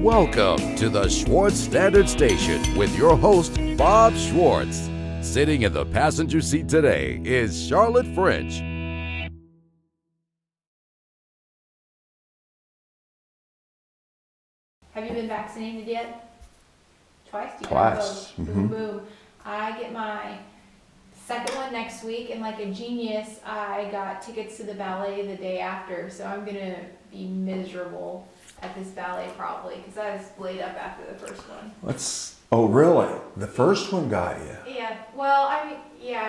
Welcome to the Schwartz Standard Station with your host, Bob Schwartz. Sitting in the passenger seat today is Charlotte French. Have you been vaccinated yet? Twice? You Twice. Boom, boom, boom. I get my second one next week, and like a genius, I got tickets to the ballet the day after, so I'm gonna be miserable at this ballet probably, because I was laid up after the first one. Oh really? The first one got you? Yeah, well, I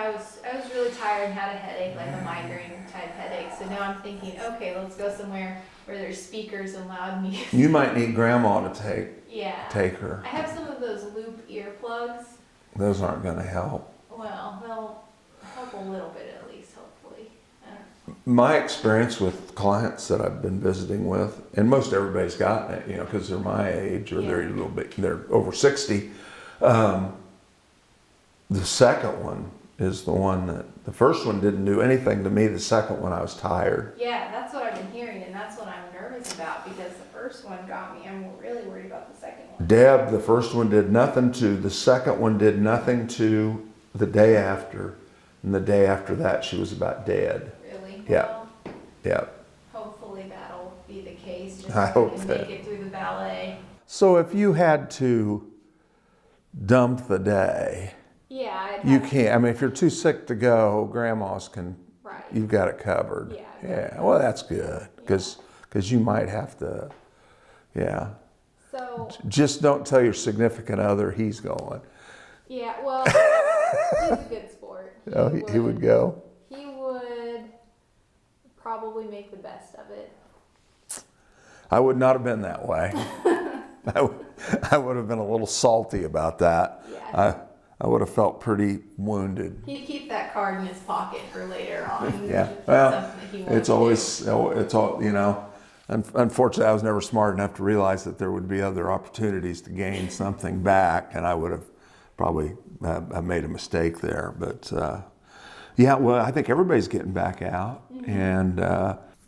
was really tired and had a headache, like a migraine type headache, so now I'm thinking, okay, let's go somewhere where there's speakers and loud music. You might need grandma to take her. I have some of those loop earplugs. Those aren't going to help. Well, they'll help a little bit at least, hopefully. My experience with clients that I've been visiting with, and most everybody's gotten it, because they're my age or they're over 60. The second one is the one that, the first one didn't do anything to me. The second one I was tired. Yeah, that's what I've been hearing, and that's what I'm nervous about because the first one got me. I'm really worried about the second one. Deb, the first one did nothing to, the second one did nothing to the day after. And the day after that, she was about dead. Really? Yeah. Well, Yeah. hopefully that'll be the case. Just I so hope can that. make it through the ballet. So if you had to dump the day, Yeah, you can't. I mean, if you're too sick to go, grandma's can. Right. You've got it covered. Yeah. Yeah. Well, that's good because you might have to. Yeah. So. Just don't tell your significant other he's going. Yeah. Well, he's a good sport. He would go. He would probably make the best of it. I would not have been that way. I would have been a little salty about that. Yeah. I would have felt pretty wounded. He'd keep that card in his pocket for later on. Yeah. Something Well, that he wanted it's all. Unfortunately, I was never smart enough to realize that there would be other opportunities to gain something back, and I would have probably have made a mistake there. But I think everybody's getting back out, and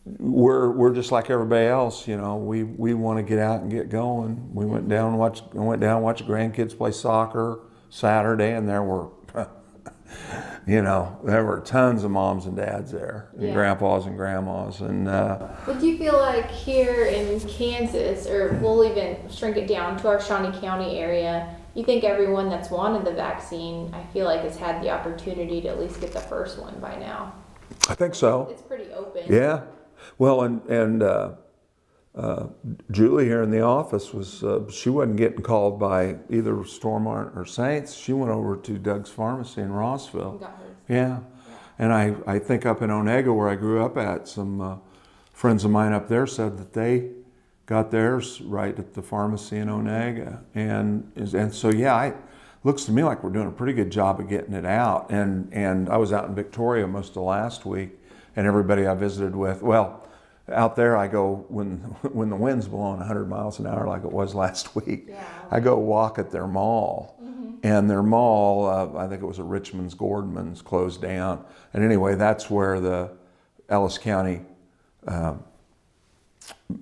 we're just like everybody else. We want to get out and get going. We went down and watched the grandkids play soccer Saturday, and there were tons of moms and dads there, and grandpas and grandmas. And What do you feel like here in Kansas, or we'll even shrink it down to our Shawnee County area, you think everyone that's wanted the vaccine, I feel like, has had the opportunity to at least get the first one by now? I think so. It's pretty open. Yeah. Well, and Julie here in the office she wasn't getting called by either Stormont or Saints. She went over to Doug's Pharmacy in Rossville. Got hers. Yeah. And I think up in Onega, where I grew up at, some friends of mine up there said that they got theirs right at the pharmacy in Onega. And so, it looks to me like we're doing a pretty good job of getting it out. And I was out in Victoria most of last week, and everybody I visited with, out there I go when the wind's blowing 100 miles an hour like it was last week. Yeah. I go walk at their mall. And their mall, I think it was a Richmond's Gordman's, closed down. And anyway, that's where the Ellis County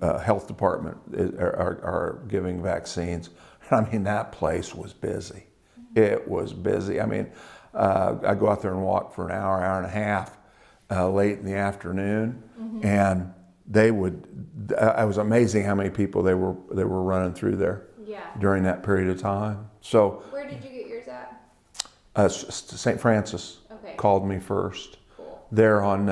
Health Department are giving vaccines. I mean, that place was busy. It was busy. I mean, I go out there and walk for an hour and a half late in the afternoon, and it was amazing how many people they were running through there during that period of time. So Where did you get yours at? St. Francis called me first. Cool. They're on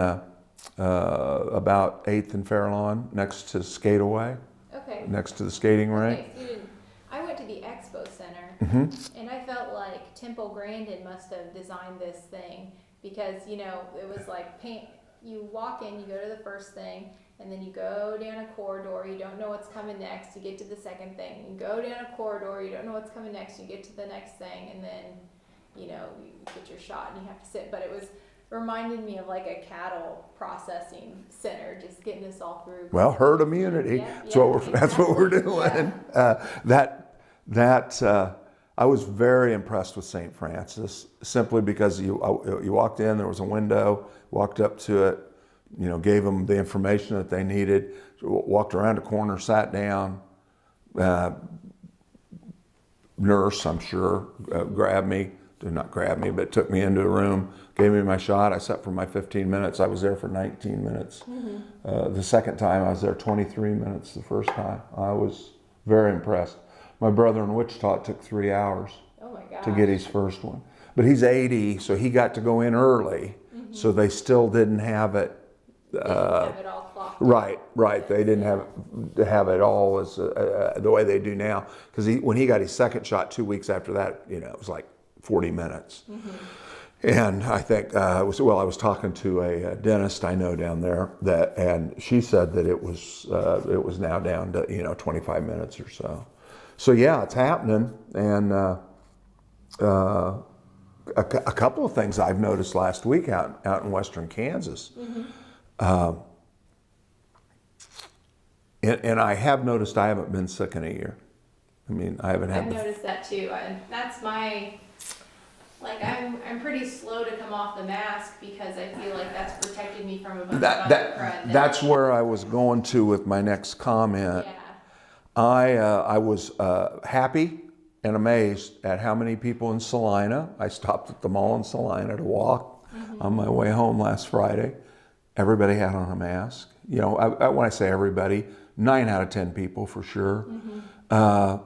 about 8th and Fairlawn, next to Skateaway. Okay. Next to the skating rink. Okay, so you didn't. I went to the Expo Center, and I felt like Temple Grandin must have designed this thing because, it was like paint. You walk in, you go to the first thing, and then you go down a corridor, you don't know what's coming next, you get to the second thing. You go down a corridor, you don't know what's coming next, you get to the next thing, and then, you get your shot and you have to sit. But it was reminded me of like a cattle processing center, just getting us all through. Well, herd immunity. That's what we're doing. Yeah. I was very impressed with St. Francis, simply because you walked in, there was a window, walked up to it, gave them the information that they needed, walked around a corner, sat down, nurse, I'm sure, grabbed me, not grabbed me, but took me into a room, gave me my shot. I sat for my 15 minutes. I was there for 19 minutes. The second time I was there 23 minutes the first time. I was very impressed. My brother in Wichita, it took 3 hours Oh my gosh. to get his first one. But he's 80, so he got to go in early, so they still didn't have it. They didn't have it all clocked. Right. They didn't have it all as the way they do now. Because when he got his second shot 2 weeks after that, it was like 40 minutes. And I think I was talking to a dentist I know down there and she said that it was now down to 25 minutes or so. So yeah, it's happening. And a couple of things I've noticed last week out in western Kansas. And I have noticed I haven't been sick in a year. I mean, I haven't had. I've noticed that too. That's my, I'm pretty slow to come off the mask because I feel like that's protecting me from a bunch of other crud. That's where I was going to with my next comment. Yeah. I was happy and amazed at how many people in Salina. I stopped at the mall in Salina to walk on my way home last Friday. Everybody had on a mask. When I say everybody, 9 out of 10 people for sure. At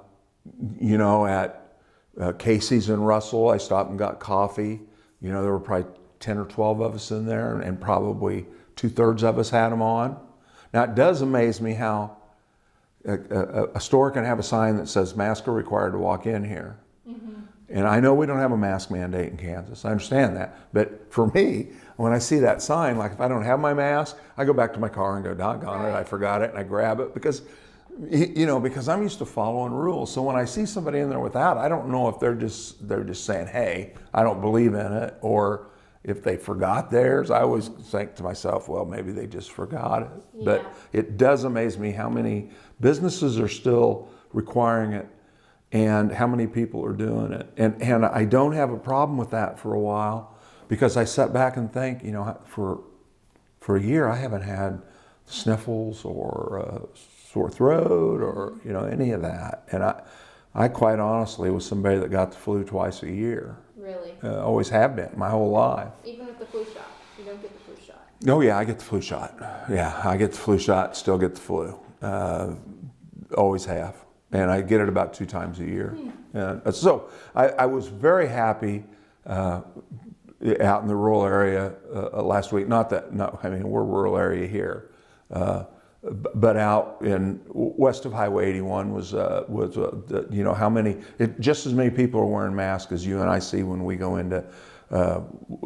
Casey's in Russell, I stopped and got coffee. There were probably 10 or 12 of us in there, and probably 2/3 of us had them on. Now, it does amaze me how a store can have a sign that says masks are required to walk in here. And I know we don't have a mask mandate in Kansas. I understand that. But for me, when I see that sign, like if I don't have my mask, I go back to my car and go, doggone it, I forgot it, and I grab it because I'm used to following rules. So when I see somebody in there without, I don't know if they're just saying, hey, I don't believe in it, or if they forgot theirs. I always think to myself, well, maybe they just forgot it. Yeah. But it does amaze me how many businesses are still requiring it and how many people are doing it. And I don't have a problem with that for a while because I sat back and think, for a year I haven't had sniffles or sore throat or any of that. And I quite honestly was somebody that got the flu twice a year. Really? Always have been my whole life. Even with the flu shot, you don't get the flu shot. Oh yeah, I get the flu shot. Yeah, I get the flu shot, still get the flu. Always have. And I get it about 2 times a year. And so I was very happy out in the rural area last week. We're rural area here. But out in west of Highway 81 was how many, just as many people are wearing masks as you and I see when we go into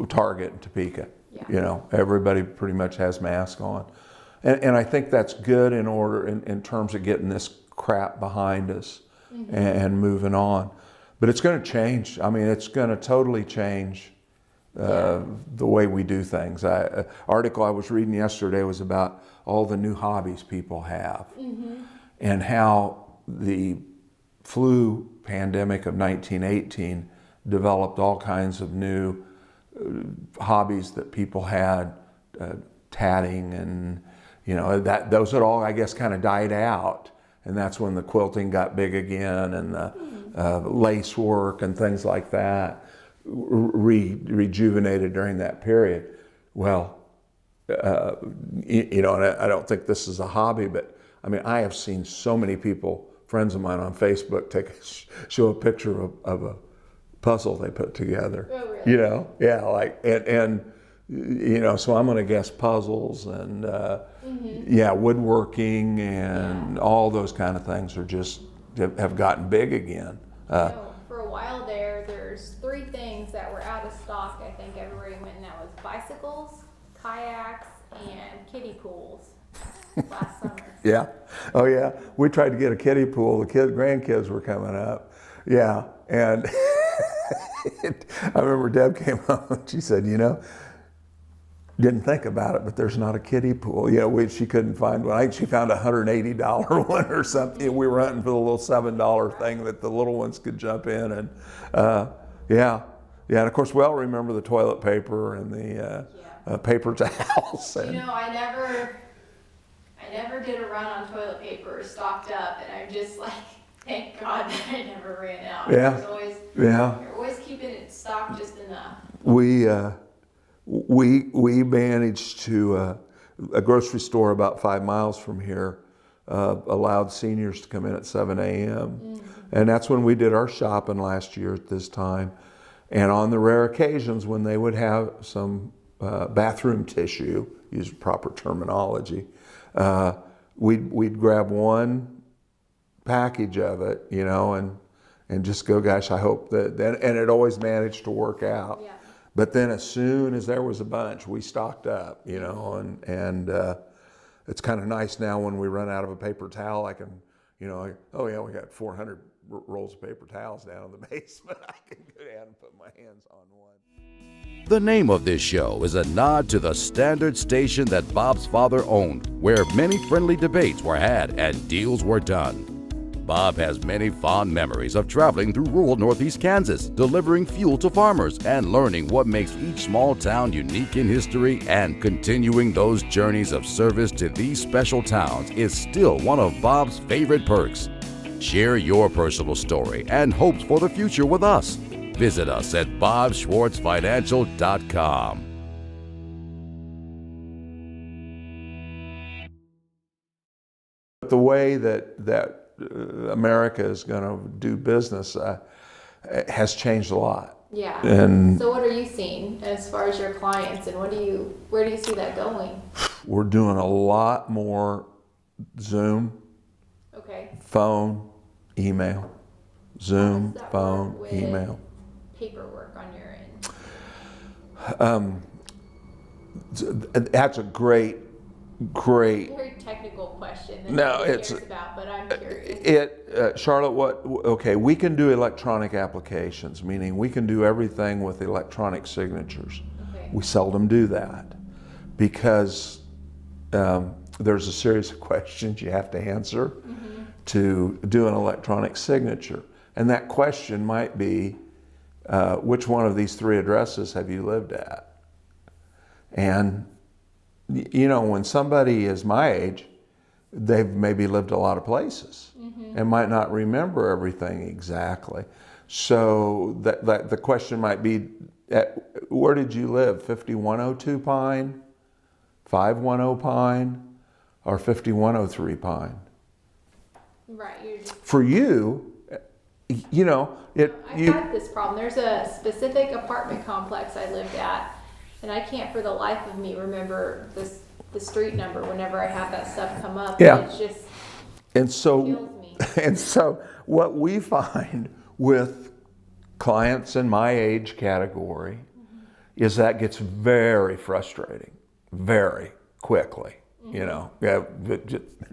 Target in Topeka. Yeah. Everybody pretty much has masks on. And I think that's good in terms of getting this crap behind us and moving on. But it's going to change. I mean, it's going to totally change the way we do things. Article I was reading yesterday was about all the new hobbies people have and how the flu pandemic of 1918 developed all kinds of new hobbies that people had, tatting and those had all, I guess, kind of died out. And that's when the quilting got big again and the lace work and things like that rejuvenated during that period. Well, and I don't think this is a hobby, but I mean, I have seen so many people, friends of mine on Facebook, show a picture of a puzzle they put together. Oh, really? So I'm going to guess puzzles and woodworking and all those kind of things have gotten big again. For a while there's 3 things that were out of stock. I think everywhere you went, and that was bicycles, kayaks, and kiddie pools last summer. Yeah. Oh yeah. We tried to get a kiddie pool. The grandkids were coming up. Yeah. And I remember Deb came home and she said, didn't think about it, but there's not a kiddie pool. She couldn't find one. I think she found a $180 one or something. We were hunting for the little $7 thing that the little ones could jump in. And and of course we all remember the toilet paper and the paper towels. I I never did a run on toilet paper or stocked up, and I'm just like, thank God that I never ran out. Yeah. There's always, Yeah. you're always keeping it stocked just enough. We managed to, a grocery store about 5 miles from here allowed seniors to come in at 7 a.m. And that's when we did our shopping last year at this time. And on the rare occasions when they would have some bathroom tissue, use proper terminology, we'd grab one package of it, you know, and just go, gosh, I hope that, and it always managed to work out. Yeah. But then as soon as there was a bunch, we stocked up, you know, and it's kind of nice now when we run out of a paper towel, I can, you know, oh yeah, we got 400 rolls of paper towels down in the basement. I can go down and put my hands on one. The name of this show is a nod to the Standard station that Bob's father owned, where many friendly debates were had and deals were done. Bob has many fond memories of traveling through rural northeast Kansas, delivering fuel to farmers, and learning what makes each small town unique in history, and continuing those journeys of service to these special towns is still one of Bob's favorite perks. Share your personal story and hopes for the future with us. Visit us at bobschwartzfinancial.com. The way that America is going to do business has changed a lot. Yeah. And so what are you seeing as far as your clients, and where do you see that going? we're doing a lot more Zoom, Okay. phone, email. Zoom, How does that phone, work with email. paperwork on your end? That's a great Very technical question that No, nobody it's- cares about, but I'm curious. Charlotte, okay, we can do electronic applications, meaning we can do everything with electronic signatures. Okay. We seldom do that because there's a series of questions you have to answer to do an electronic signature. And that question might be, which one of these 3 addresses have you lived at? And you know, when somebody is my age, they've maybe lived a lot of places and might not remember everything exactly. So that the question might be, where did you live? 5102 Pine, 510 Pine, or 5103 Pine? Right. You're just. For you, you know, I've had this problem. There's a specific apartment complex I lived at, and I can't for the life of me remember the street number whenever I have that stuff come up. Yeah. It's just and so kills me. and so what we find with clients in my age category is that gets very frustrating very quickly. You know, yeah,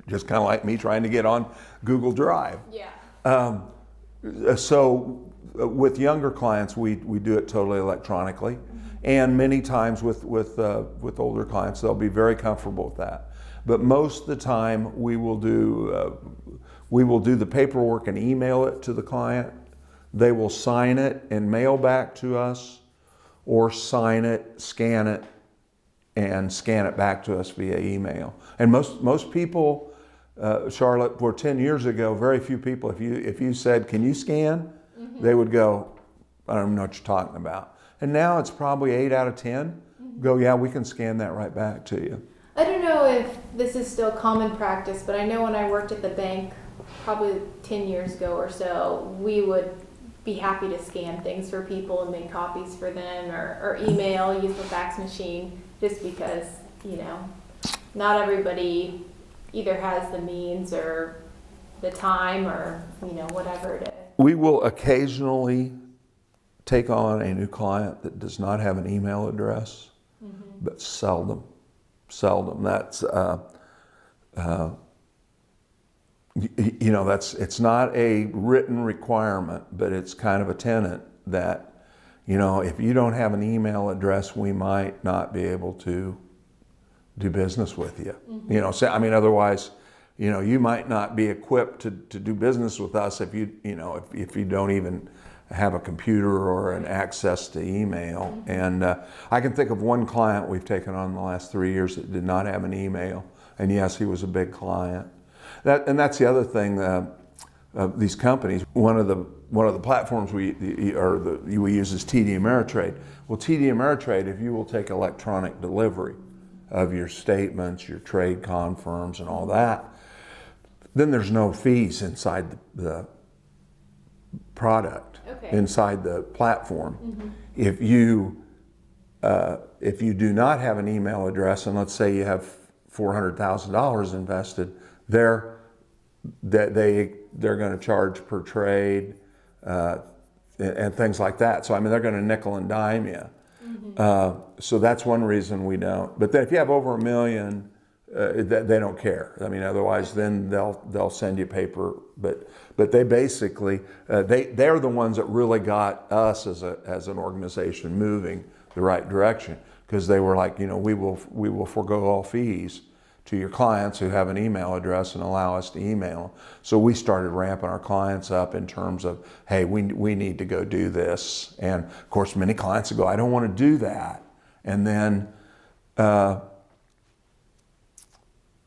just kind of like me trying to get on Google Drive. Yeah. So with younger clients, we do it totally electronically, and many times with older clients, they'll be very comfortable with that. But most of the time, we will do the paperwork and email it to the client. They will sign it and mail back to us, or sign it, scan it, and scan it back to us via email. And most people, Charlotte, for 10 years ago, very few people, if you said, "Can you scan?" They would go, "I don't know what you're talking about." And now it's probably 8 out of 10 go, "Yeah, we can scan that right back to you." I don't know if this is still common practice, but I know when I worked at the bank probably 10 years ago or so, we would be happy to scan things for people and make copies for them, or email, use the fax machine, just because, you know, not everybody either has the means or the time, or, you know, whatever it is. We will occasionally take on a new client that does not have an email address, but seldom. That's you know, it's not a written requirement, but it's kind of a tenet that, you know, if you don't have an email address, we might not be able to do business with you. You know, so I mean, otherwise, you know, you might not be equipped to do business with us if you don't even have a computer or an access to email. And I can think of one client we've taken on in the last 3 years that did not have an email, And yes, he was a big client. That's the other thing. These companies, one of the platforms we use is TD Ameritrade. Well, TD Ameritrade, if you will take electronic delivery of your statements, your trade confirms, and all that, then there's no fees inside the product, inside the platform. If you do not have an email address, and let's say you have $400,000 invested, they're going to charge per trade and things like that. So I mean, they're going to nickel and dime you. So that's one reason we don't. But then if you have over $1 million, they don't care. I mean, otherwise, then they'll send you paper. But they basically they're the ones that really got us as an organization moving the right direction, because they were like, we will forego all fees to your clients who have an email address and allow us to email. So we started ramping our clients up in terms of, hey, we need to go do this. And of course, many clients would go, I don't want to do that. And then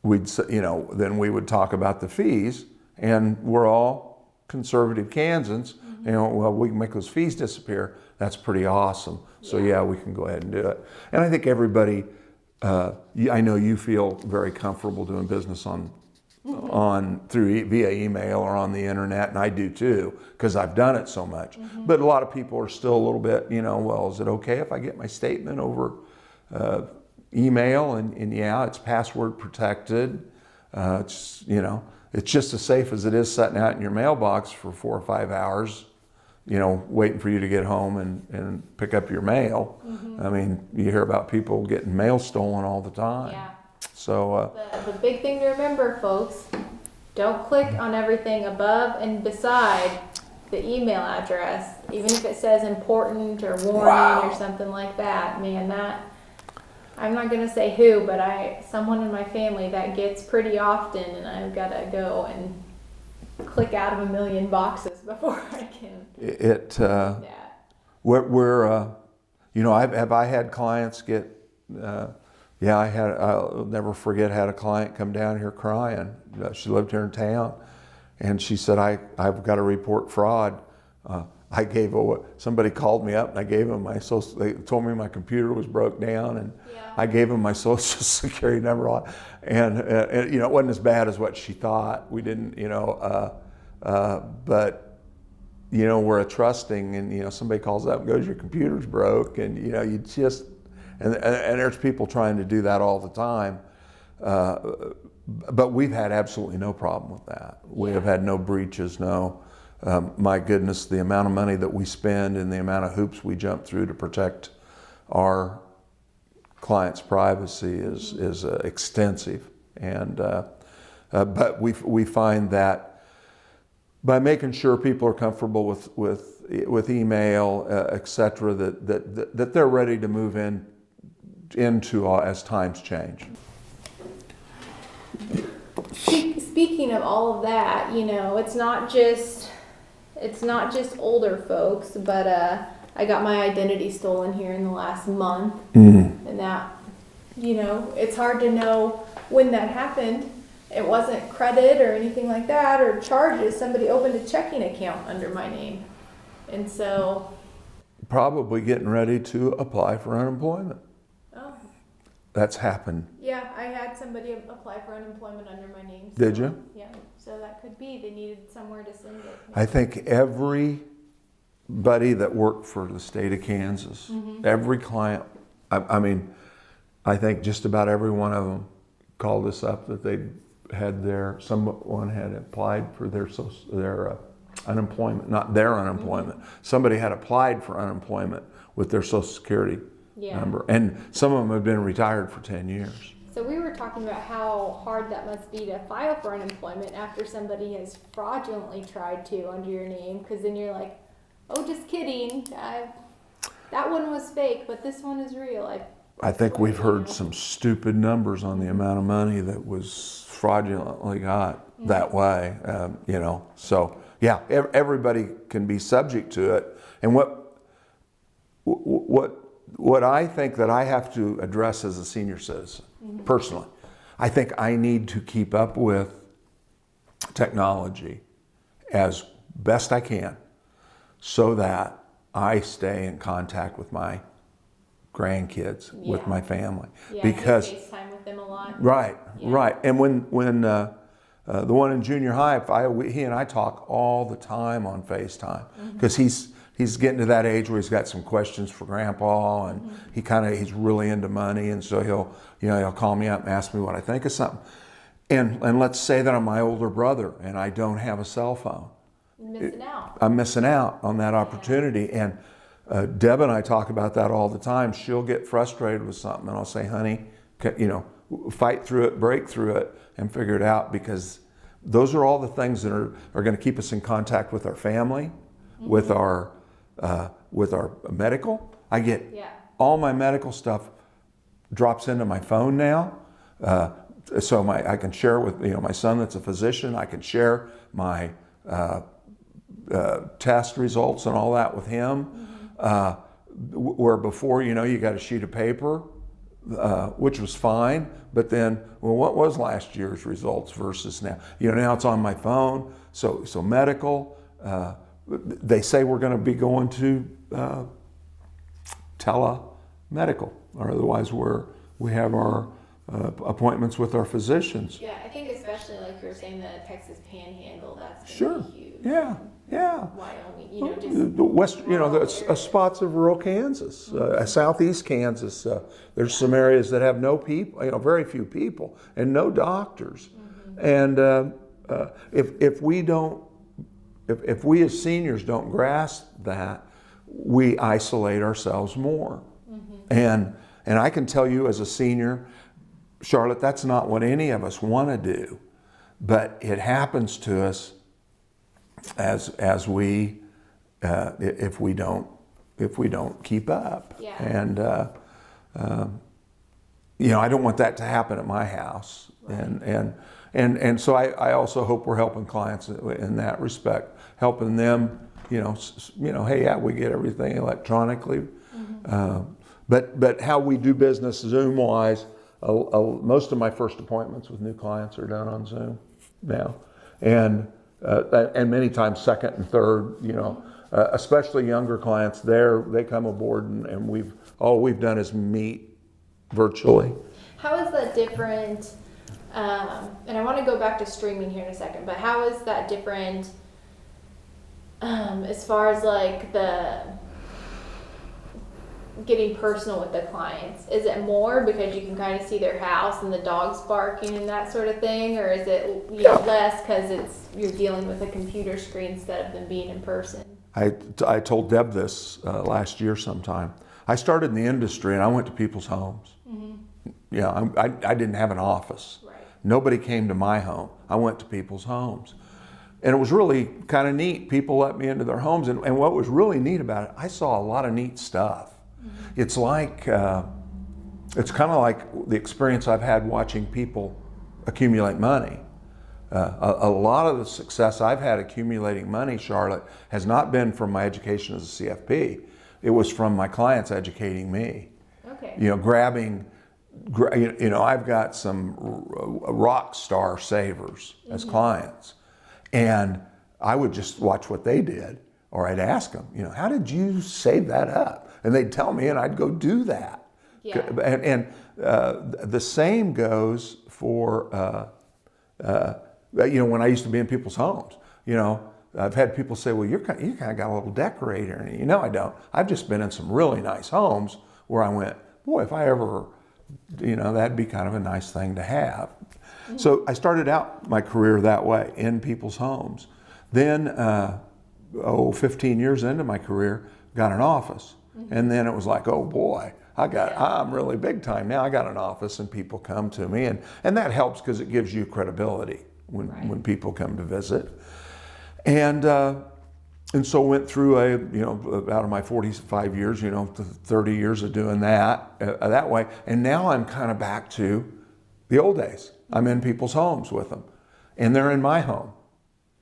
then we would talk about the fees, and we're all conservative Kansans. Well, we can make those fees disappear. That's pretty awesome. So yeah, we can go ahead and do it. And I think everybody, I know you feel very comfortable doing business via email or on the internet, and I do too, because I've done it so much. But a lot of people are still a little bit, well, is it okay if I get my statement over email? And yeah, it's password protected. It's just as safe as it is sitting out in your mailbox for 4 or 5 hours, waiting for you to get home and pick up your mail. I mean, you hear about people getting mail stolen all the time. Yeah. So the big thing to remember, folks, don't click on everything above and beside the email address, even if it says important or warning or something like that. Man, I'm not going to say who, but someone in my family that gets pretty often, and I've got to go and click out of 1 million boxes before I can. Have I had clients get, I'll never forget, had a client come down here crying. She lived here in town, and she said, I've got to report fraud. Somebody called me up, and I gave them they told me my computer was broke down, and I gave them my social security number, and it wasn't as bad as what she thought. We didn't, but we're a trusting, and somebody calls up and goes, your computer's broke, and you just, and there's people trying to do that all the time. But we've had absolutely no problem with that. We have had no breaches, no. My goodness, the amount of money that we spend and the amount of hoops we jump through to protect our clients' privacy is extensive. And but we find that by making sure people are comfortable with email, etc., that they're ready to move into as times change. Speaking of all of that, it's not just older folks, but I got my identity stolen here in the last month, and that, it's hard to know when that happened. It wasn't credit or anything like that or charges. Somebody opened a checking account under my name, and so probably getting ready to apply for unemployment. Oh, that's happened. Yeah, I had somebody apply for unemployment under my name. So, did you? Yeah, so that could be they needed somewhere to send it. I think everybody that worked for the state of Kansas, every client, I think just about every one of them called us up that someone had applied for their unemployment, not their unemployment. Somebody had applied for unemployment with their Social Security number, and some of them have been retired for 10 years. So we were talking about how hard that must be to file for unemployment after somebody has fraudulently tried to under your name, because then you're like, oh, just kidding. That one was fake, but this one is real. I think we've heard some stupid numbers on the amount of money that was fraudulently got that way, So yeah, everybody can be subject to it. And what I think that I have to address as a senior citizen, personally, I think I need to keep up with technology as best I can so that I stay in contact with my grandkids, with Yeah. my family. Yeah, Because you FaceTime with them a lot. right, Yeah. right. And when the one in junior high, he and I talk all the time on FaceTime because he's getting to that age where he's got some questions for Grandpa, and he's really into money, and so he'll call me up and ask me what I think of something. And let's say that I'm my older brother and I don't have a cell phone. Missing out. I'm missing out on that opportunity. And Deb and I talk about that all the time. She'll get frustrated with something, and I'll say, "Honey, fight through it, break through it, and figure it out," because those are all the things that are going to keep us in contact with our family, with our medical. I get all my medical stuff drops into my phone now. So I can share with my son that's a physician. I can share my test results and all that with him. Where before, you got a sheet of paper, which was fine, but then, well, what was last year's results versus now? Now it's on my phone. So medical. They say we're going to be going to telemedical, or otherwise we have our appointments with our physicians. Yeah, I think especially like you were saying, the Texas Panhandle, that's Sure. gonna be huge. Yeah. Wyoming, just The west, rural the areas. spots of rural Kansas, southeast Kansas. There's some areas that have no people, very few people, and no doctors. And if we as seniors don't grasp that, we isolate ourselves more. And I can tell you as a senior, Charlotte, that's not what any of us want to do, but it happens to us as we if we don't keep up. Yeah. And I don't want that to happen at my house. Right. And so I also hope we're helping clients in that respect, helping them. Hey, yeah, we get everything electronically, but how we do business Zoom wise. Most of my first appointments with new clients are done on Zoom now, and many times second and third. Especially younger clients. They come aboard, and all we've done is meet virtually. How is that different? And I want to go back to streaming here in a second, but how is that different as far as like the getting personal with the clients? Is it more because you can kind of see their house and the dogs barking and that sort of thing, or is it less because you're dealing with a computer screen instead of them being in person? I told Deb this last year sometime. I started in the industry and I went to people's homes. I didn't have an office. Right. Nobody came to my home. I went to people's homes. And it was really kind of neat. People let me into their homes. And what was really neat about it, I saw a lot of neat stuff. It's like, it's kind of like the experience I've had watching people accumulate money. A lot of the success I've had accumulating money, Charlotte, has not been from my education as a CFP. It was from my clients educating me. Okay. I've got some rock star savers as clients, and I would just watch what they did, or I'd ask them, how did you save that up? And they'd tell me, and I'd go do that. Yeah. And the same goes for when I used to be in people's homes. I've had people say, well, you kind of got a little decorator. And I don't. I've just been in some really nice homes where I went, boy, if I ever, that'd be kind of a nice thing to have. So I started out my career that way, in people's homes. Then, 15 years into my career, got an office. And then it was like, oh boy, I'm really big time now. I got an office and people come to me, and that helps because it gives you credibility when people come to visit. And so went through out of my 45 years, 30 years of doing that way. And now I'm kind of back to the old days. I'm in people's homes with them, and they're in my home.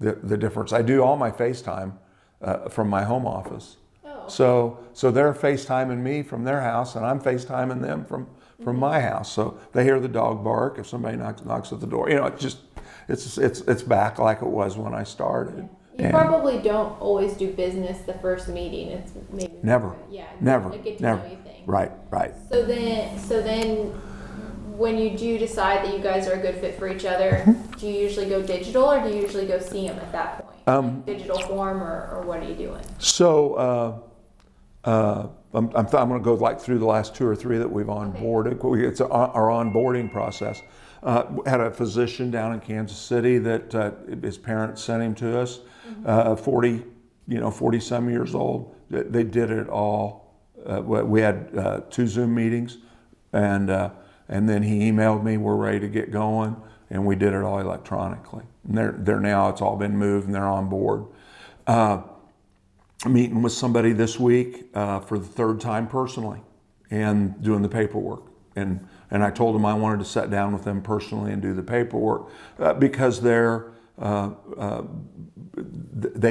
The difference, I do all my FaceTime from my home office. Oh, okay. So they're FaceTiming me from their house, and I'm FaceTiming them from my house. So they hear the dog bark if somebody knocks at the door. It's back like it was when I started. You probably don't always do business the first meeting. It's maybe Never. Never. a get to Never. know you thing. Right. So then, when you do decide that you guys are a good fit for each other, do you usually go digital or do you usually go see them at that point? Like digital form or what are you doing? So I'm going to go like through the last 2 or 3 that we've onboarded. It's our onboarding process. Had a physician down in Kansas City that his parents sent him to us. 40 some years old. They did it all. We had 2 Zoom meetings, and then he emailed me. We're ready to get going, and we did it all electronically. And they're now. It's all been moved, and they're on board. Meeting with somebody this week for the 3rd time personally, and doing the paperwork. And I told them I wanted to sit down with them personally and do the paperwork because they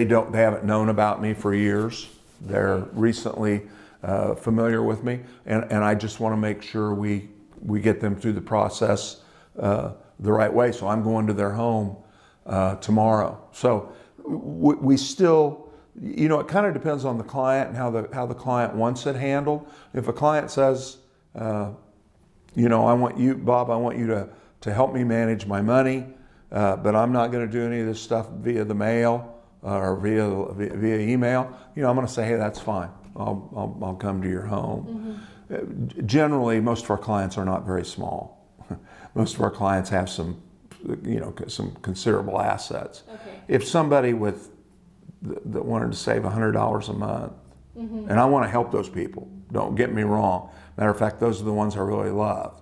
haven't known about me for years. They're recently familiar with me, and I just want to make sure we get them through the process the right way. So I'm going to their home tomorrow. So we still. It kind of depends on the client and how the client wants it handled. If a client says, I want you, Bob, I want you to help me manage my money, but I'm not going to do any of this stuff via the mail or via email. I'm going to say, hey, that's fine. I'll come to your home. Mm-hmm. Generally, most of our clients are not very small. Most of our clients have some considerable assets. Okay. If somebody that wanted to save $100 a month, and I want to help those people, don't get me wrong. Matter of fact, those are the ones I really love.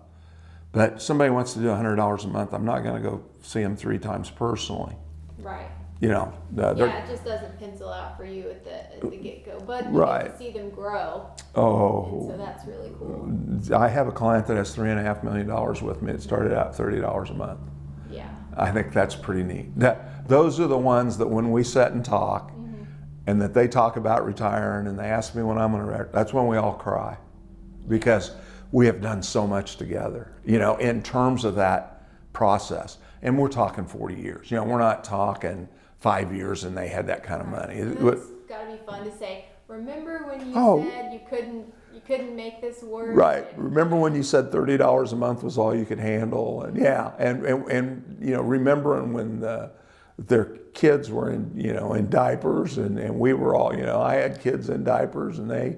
But somebody wants to do $100 a month, I'm not going to go see them 3 times personally. Right. It just doesn't pencil out for you at the get-go. But you right. get to see them grow. Oh. So that's really cool. I have a client that has $3.5 million with me. It started out $30 a month. Yeah. I think that's pretty neat. Those are the ones that when we sit and talk, and that they talk about retiring, and they ask me when I'm going to retire, that's when we all cry, because we have done so much together, in terms of that process. And we're talking 40 years. We're not talking 5 years and they had that kind of money. It's got to be fun to say, remember when you said you couldn't make this work? Right. Remember when you said $30 a month was all you could handle? And remembering when their kids were in diapers, and we were all, I had kids in diapers, and I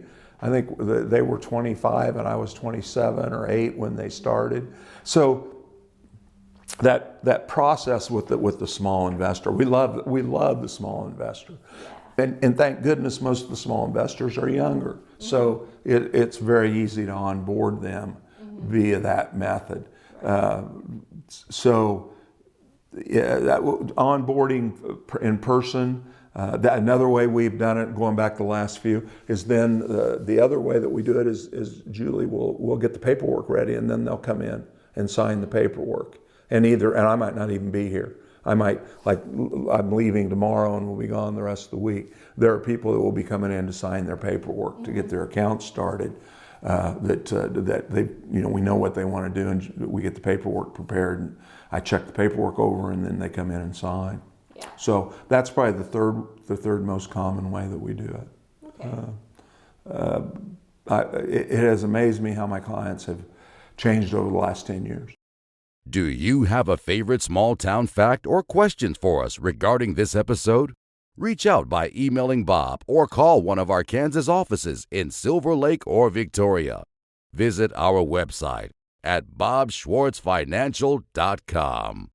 think they were 25 and I was 27 or 8 when they started. So that process with the small investor, we love the small investor. And thank goodness most of the small investors are younger. So it's very easy to onboard them via that method. That onboarding in person. Another way we've done it, going back the last few, is then the other way that we do it is Julie will get the paperwork ready, and then they'll come in and sign the paperwork. And I might not even be here. I might, I'm leaving tomorrow and we'll be gone the rest of the week. There are people that will be coming in to sign their paperwork to get their accounts started. That they, we know what they want to do, and we get the paperwork prepared, and I check the paperwork over, and then they come in and sign. Yeah. So that's probably the third most common way that we do it. Okay. It has amazed me how my clients have changed over the last 10 years. Do you have a favorite small town fact or questions for us regarding this episode? Reach out by emailing Bob or call one of our Kansas offices in Silver Lake or Victoria. Visit our website at bobschwartzfinancial.com.